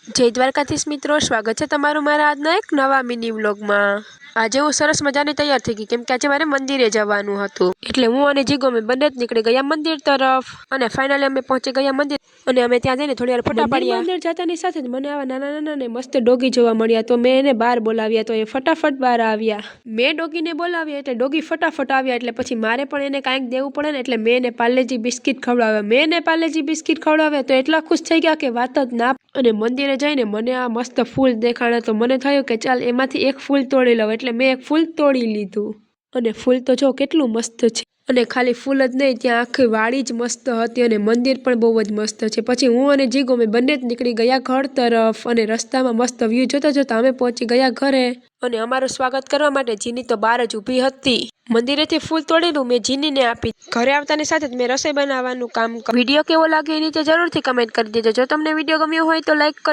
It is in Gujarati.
જય દ્વારકાધીશ મિત્રો, સ્વાગત છે તમારું મારા આજના એક નવા મિની વ્લોગમાં। આજે હું સરસ મજાની તૈયાર થઈ ગઈ, કેમ કે આજે મારે મંદિરે જવાનું હતું। એટલે હું અને જીગો અમે બંને જ નીકળી ગયા મંદિર તરફ અને ફાઇનલી અમે પહોંચી ગયા મંદિર અને અમે ત્યાં જઈને થોડી વાર ફોટા પાડ્યા। મંદિર જતાની સાથે જ મને આવા નાના નાના ને મસ્ત ડોગી જોવા મળ્યા, તો મેં એને બહાર બોલાવ્યા, તો એ ફટાફટ બહાર આવ્યા। મેં ડોગીને બોલાવ્યા એટલે ડોગી ફટાફટ આવ્યા, એટલે પછી મારે પણ એને કાંઈક દેવું પડે ને, એટલે મેં એને પાર્લેજી બિસ્કિટ ખવડાવ્યા। મેં એને પાર્લેજી બિસ્કિટ ખવડાવ્યા તો એટલા ખુશ થઈ ગયા કે વાત જ ના। અને મંદિરે જઈને મને આ મસ્ત ફૂલ દેખાણા, તો મને થયું કે ચાલ એમાંથી એક ફૂલ તોડી લઉં, એટલે મેં એક ફૂલ તોડી લીધું। અને ફૂલ તો જો કેટલું મસ્ત છે, અને ખાલી ફૂલ જ નહીં, ત્યાં આખી વાડી જ મસ્ત હતી અને મંદિર પણ બહુ જ મસ્ત છે। પછી હું અને જીગો અમે બંને જ નીકળી ગયા ઘર તરફ અને રસ્તામાં મસ્ત વ્યૂ જોતા જોતા અમે પહોંચી ગયા ઘરે। અને અમારું સ્વાગત કરવા માટે જીની તો બહાર જ ઊભી હતી। મંદિરેથી ફૂલ તોડીને મેં જીનીને આપી। ઘરે આવતાની સાથે જ મેં રસોઈ બનાવવાનું કામ કર્યું। વિડીયો કેવો લાગે એ નીચે જરૂરથી કમેન્ટ કરી દેજો। જો તમને વિડીયો ગમ્યો હોય તો લાઈક કરો।